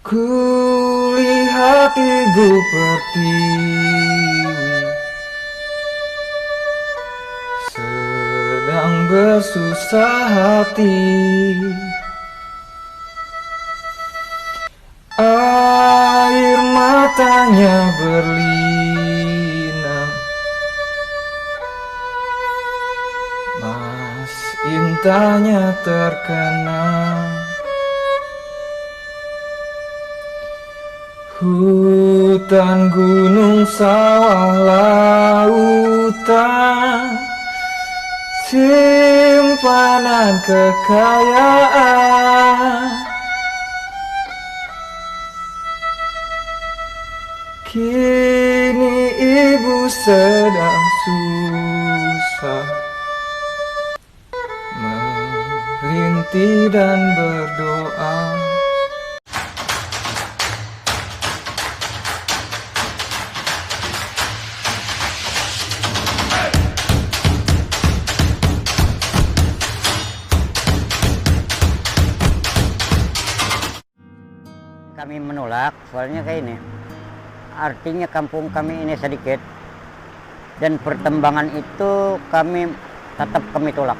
Kulihat ibu pertiwi sedang bersusah hati. Air matanya berlinang, mas intahnya terkenang. Hutan, gunung, sawah, lautan, simpanan kekayaan. Kini ibu sedang susah, merintih dan berdoa. Kami menolak, soalnya kayak ini. Artinya kampung kami ini sedikit dan pertambangan itu tetap kami tolak.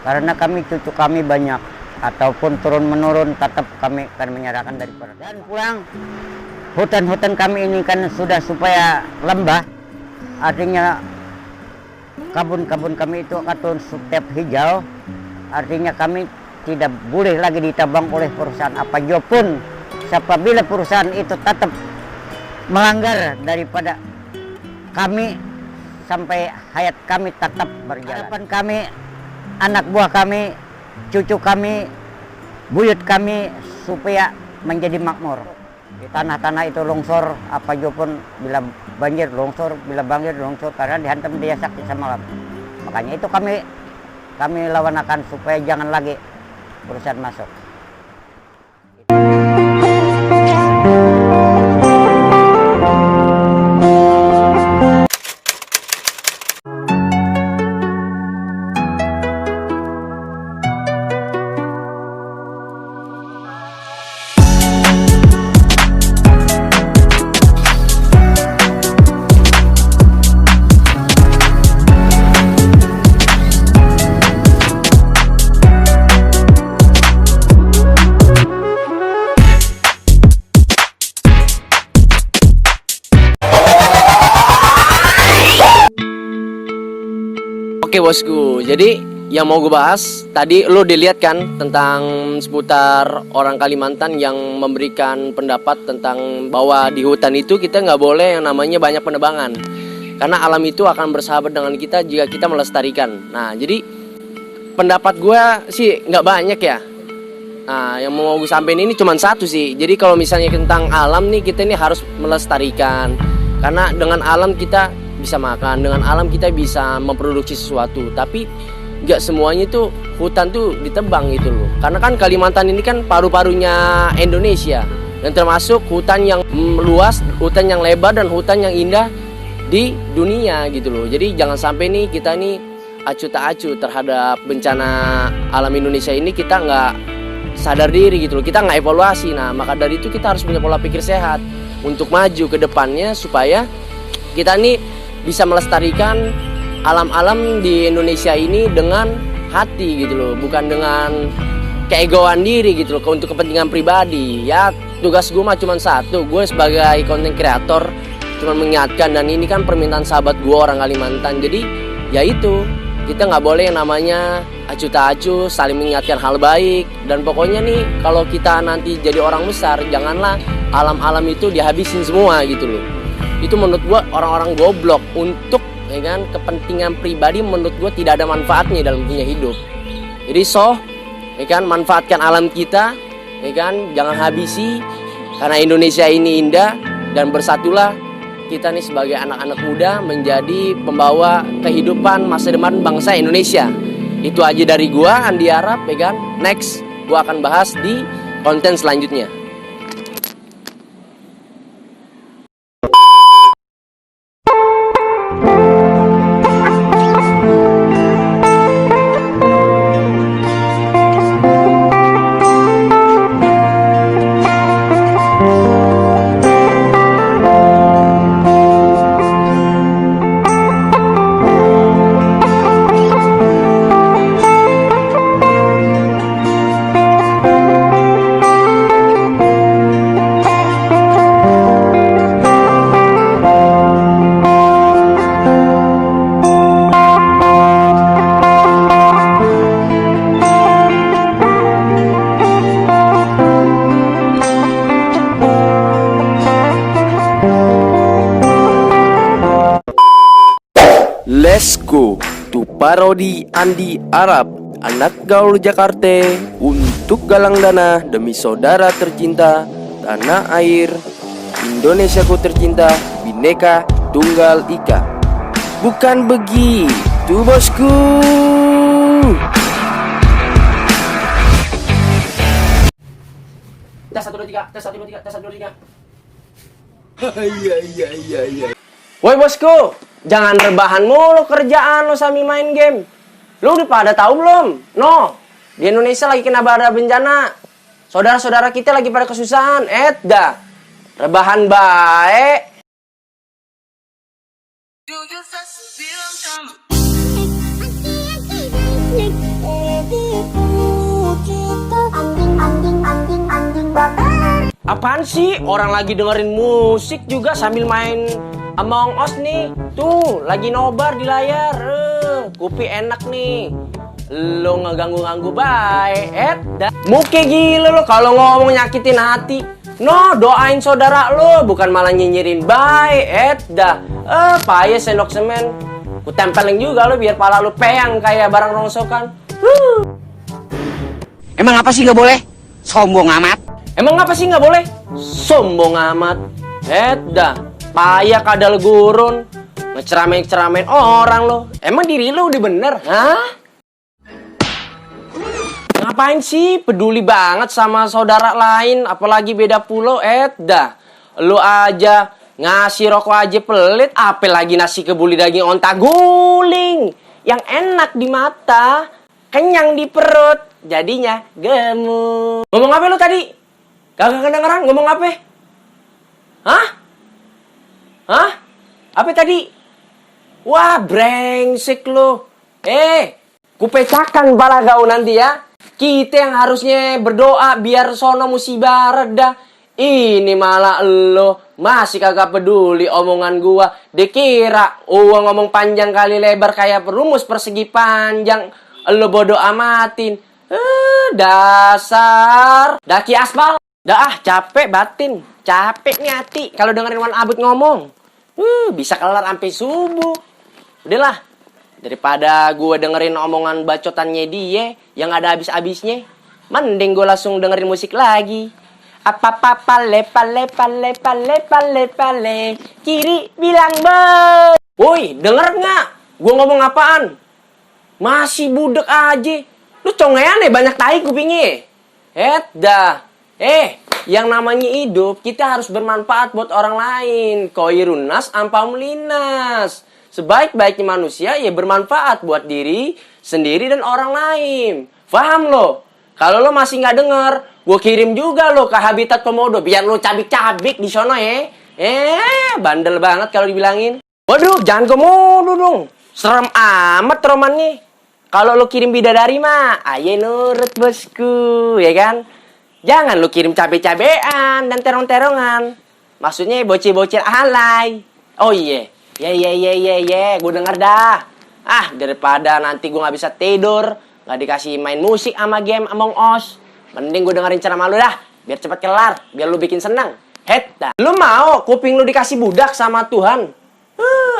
Karena cucu kami banyak ataupun turun menurun tetap kami akan menyerahkan daripada. Dan pulang hutan-hutan kami ini kan sudah supaya lembah. Artinya kabun-kabun kami itu akan setiap hijau. Artinya kami tidak boleh lagi ditambang oleh perusahaan apa pun. Apabila perusahaan itu tetap melanggar daripada kami sampai hayat kami tetap berjalan. Harapan kami, anak buah kami, cucu kami, buyut kami supaya menjadi makmur. Di tanah-tanah itu longsor apa pun, bila banjir longsor, bila banjir longsor karena dihantam dia sakit semalam. Makanya itu kami lawan supaya jangan lagi perusahaan masuk. Oke bosku, jadi yang mau gue bahas tadi lo dilihat kan tentang seputar orang Kalimantan yang memberikan pendapat tentang bahwa di hutan itu kita nggak boleh yang namanya banyak penebangan karena alam itu akan bersahabat dengan kita jika kita melestarikan. Nah jadi pendapat gue sih nggak banyak ya. Nah yang mau gue sampein ini cuma satu sih. Jadi kalau misalnya tentang alam nih, kita ini harus melestarikan karena dengan alam kita bisa makan, dengan alam kita bisa memproduksi sesuatu. Tapi nggak semuanya tuh hutan tuh ditebang gitu loh. Karena kan Kalimantan ini kan paru-parunya Indonesia, dan termasuk hutan yang luas, hutan yang lebar, dan hutan yang indah di dunia gitu loh. Jadi jangan sampai nih kita nih acuh tak acuh terhadap bencana alam Indonesia ini, kita nggak sadar diri gitu loh, kita nggak evaluasi. Nah maka dari itu kita harus punya pola pikir sehat untuk maju ke depannya supaya kita nih bisa melestarikan alam-alam di Indonesia ini dengan hati gitu loh, bukan dengan keegoan diri gitu loh, untuk kepentingan pribadi. Ya tugas gue mah cuma satu, gue sebagai content creator cuma mengingatkan, dan ini kan permintaan sahabat gue orang Kalimantan. Jadi ya itu, kita nggak boleh yang namanya acuh tak acuh, saling mengingatkan hal baik. Dan pokoknya nih kalau kita nanti jadi orang besar, janganlah alam-alam itu dihabisin semua gitu loh. Itu menurut gue orang-orang goblok untuk ya kan kepentingan pribadi, menurut gue tidak ada manfaatnya dalam punya hidup. Jadi ya kan manfaatkan alam kita, ya kan jangan habisi, karena Indonesia ini indah. Dan bersatulah kita nih sebagai anak-anak muda menjadi pembawa kehidupan masa depan bangsa Indonesia. Itu aja dari gue, Andi Arab, ya kan. Next gue akan bahas di konten selanjutnya. parodi Andi Arab, anak gaul Jakarta, untuk galang dana demi saudara tercinta, tanah air, Indonesiaku tercinta, Bhinneka Tunggal Ika. Bukan begitu bosku. Tes 1 2 3, tes 1 2 3, tes 1 2 3. Iya. Woi bosku, jangan rebahan mulu kerjaan lo sambil main game. Lu udah pada tahu belum? No, di Indonesia lagi kena badai bencana. Saudara-saudara kita lagi pada kesusahan. Dah, rebahan baik. Apaan sih? Orang lagi dengerin musik juga sambil main Among Us nih. Tuh, lagi nobar di layar. Kopi enak nih. Lo ngeganggu-ganggu baik. Muke gila lo kalau ngomong nyakitin hati. No, doain saudara lo, bukan malah nyinyirin baik. Payah sendok semen. Ku tempelin juga lo biar pala lo peyang kayak barang rongsokan. Emang apa sih nggak boleh? Sombong amat. Emang apa sih nggak boleh? Sombong amat. Payah kadal gurun. Ngeceramain orang lo. Emang diri lo udah bener? Hah? Ngapain sih peduli banget sama saudara lain, apalagi beda pulau? Lo aja ngasih rokok aja pelit, apalagi nasi kebuli daging onta guling yang enak di mata, kenyang di perut, jadinya gemuk. Ngomong apa lo tadi? Kagak kedengeran ngomong apa? Hah? Apa tadi? Wah, brengsek lo. Kupecakan pala kau nanti ya. Kita yang harusnya berdoa biar sono musibah reda. Ini malah lo masih kagak peduli omongan gua. Dikira gua ngomong panjang kali lebar kayak perumus persegi panjang. Lo bodoh amatin. Dasar daki aspal. Capek batin. Capek nih hati kalau dengerin Wan Abut ngomong. Bisa kelar sampai subuh. Udahlah, daripada gue dengerin omongan bacotannya dia yang ada habis-habisnya, mending gue langsung dengerin musik lagi. Apa-apa pale, kiri bilang woi, denger nggak? Gue ngomong apaan? Masih budek aja. Lu congean deh, banyak tai kupingnya. Yang namanya hidup, kita harus bermanfaat buat orang lain. Khairun nas ampam linas. Sebaik-baiknya manusia ya bermanfaat buat diri sendiri dan orang lain. Paham lo? Kalau lo masih nggak denger, gue kirim juga lo ke Habitat Komodo biar lo cabik-cabik di sono ya. Bandel banget kalau dibilangin. Waduh, jangan komodo dong. Serem amat romannya. Kalau lo kirim bidadari mah, ayo nurut bosku, ya kan? Jangan lo kirim cabe-cabean dan terong-terongan. Maksudnya bocil-bocil alay. Oh iya. Ya, gue denger dah. Daripada nanti gue gak bisa tidur, gak dikasih main musik sama game Among Us, mending gue dengerin ceramah lu dah, biar cepet kelar, biar lu bikin seneng. Lu mau kuping lu dikasih budak sama Tuhan?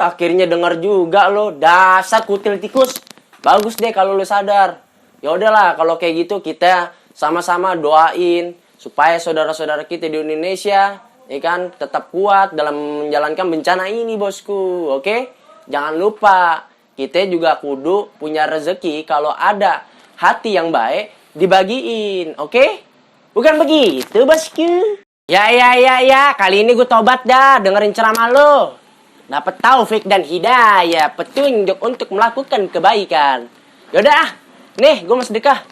Akhirnya denger juga lo, dasar kutil tikus. Bagus deh kalau lu sadar. Ya udahlah, kalau kayak gitu kita sama-sama doain supaya saudara-saudara kita di Indonesia tetap kuat dalam menjalankan bencana ini bosku. Oke? Jangan lupa kita juga kudu punya rezeki. Kalau ada hati yang baik dibagiin. Oke? Bukan begitu bosku? Ya, kali ini gue tobat dah dengerin ceramah lo. Dapat taufik dan hidayah, petunjuk untuk melakukan kebaikan. Yaudah, nih gue mau sedekah.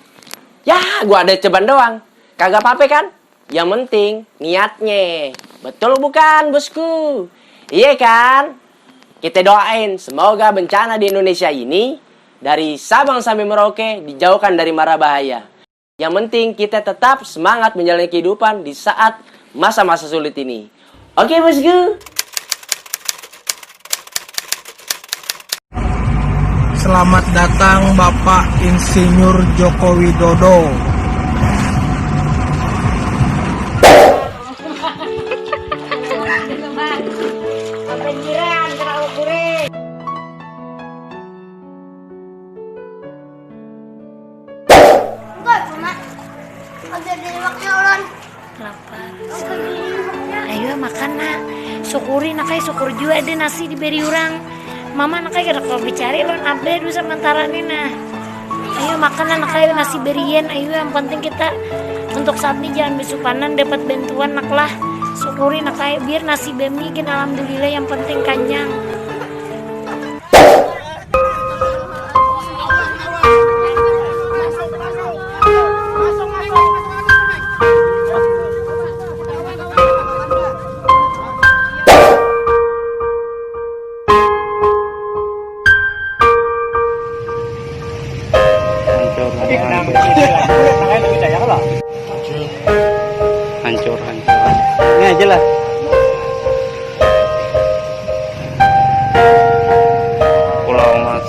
Ya, gue ada ceban doang. Kagak apa-apa kan? Yang penting niatnya. Betul bukan bosku? Iya kan? Kita doain semoga bencana di Indonesia ini dari Sabang sampai Merauke dijauhkan dari mara bahaya. Yang penting kita tetap semangat menjalani kehidupan di saat masa-masa sulit ini. Oke bosku? Selamat datang Bapak Insinyur Joko Widodo. Lapar. Ayo makan nak. Syukuri nak kayak syukur juga ada nasi diberi orang. Mama nak kayak kau bicari lon update dulu sementara ini nah. Ayo makan nak kayak nasi berian. Ayo yang penting kita untuk saat ini jangan besupanan dapat bantuan nak lah. Syukuri nak kayak biar nasi bemi gin alhamdulillah yang penting kenyang. Hancur. Ini aja lah. Pulau Mas.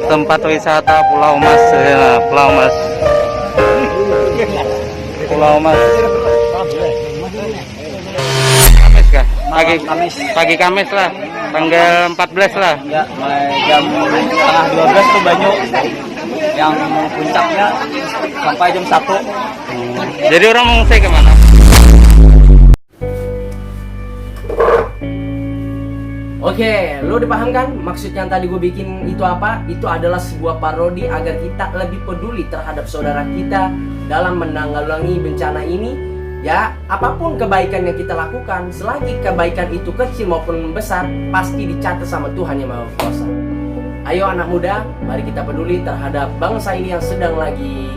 Tempat wisata Pulau Mas. Ya, Pulau Mas. Pulau Mas. Kamis kah? Pagi Kamis lah. Tanggal 14 lah. Ya, mulai jam setengah 12 tuh banyak yang puncaknya sampai jam 1. Jadi orang mengungsi kemana? Oke, lo udah paham kan maksud yang tadi gue bikin itu apa? Itu adalah sebuah parodi agar kita lebih peduli terhadap saudara kita dalam menanggulangi bencana ini. Ya, apapun kebaikan yang kita lakukan, selagi kebaikan itu kecil maupun besar, pasti dicatat sama Tuhan Yang Maha Kuasa. Ayo anak muda, mari kita peduli terhadap bangsa ini yang sedang lagi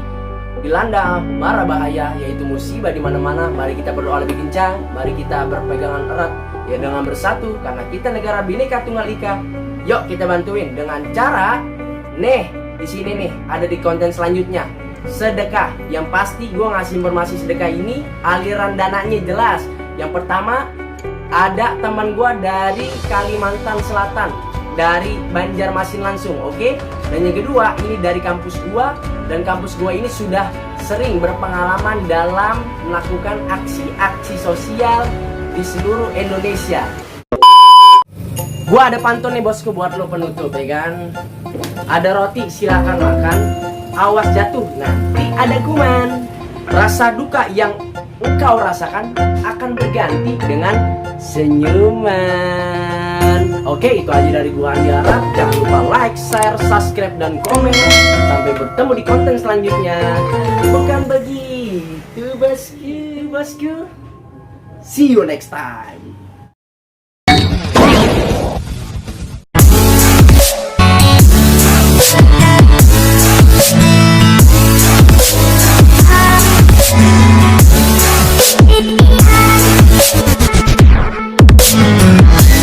dilanda mara bahaya, yaitu musibah di mana-mana. Mari kita berdoa lebih kencang, mari kita berpegangan erat ya dengan bersatu karena kita negara Bhinneka Tunggal Ika. Yuk kita bantuin dengan cara di sini nih ada di konten selanjutnya. Sedekah, yang pasti gue ngasih informasi sedekah ini aliran dananya jelas. Yang pertama ada teman gue dari Kalimantan Selatan, dari Banjarmasin langsung, oke? Dan yang kedua ini dari kampus gue, dan kampus gue ini sudah sering berpengalaman dalam melakukan aksi-aksi sosial di seluruh Indonesia. Gue ada pantun nih bosku buat lo penutup ya kan. Ada roti silakan makan, awas jatuh nanti ada kuman. Rasa duka yang engkau rasakan akan berganti dengan senyuman. Oke, itu aja dari gua Andi Arab. Jangan lupa like, share, subscribe, dan komen. Sampai bertemu di konten selanjutnya. Bukan begitu bosku. See you next time.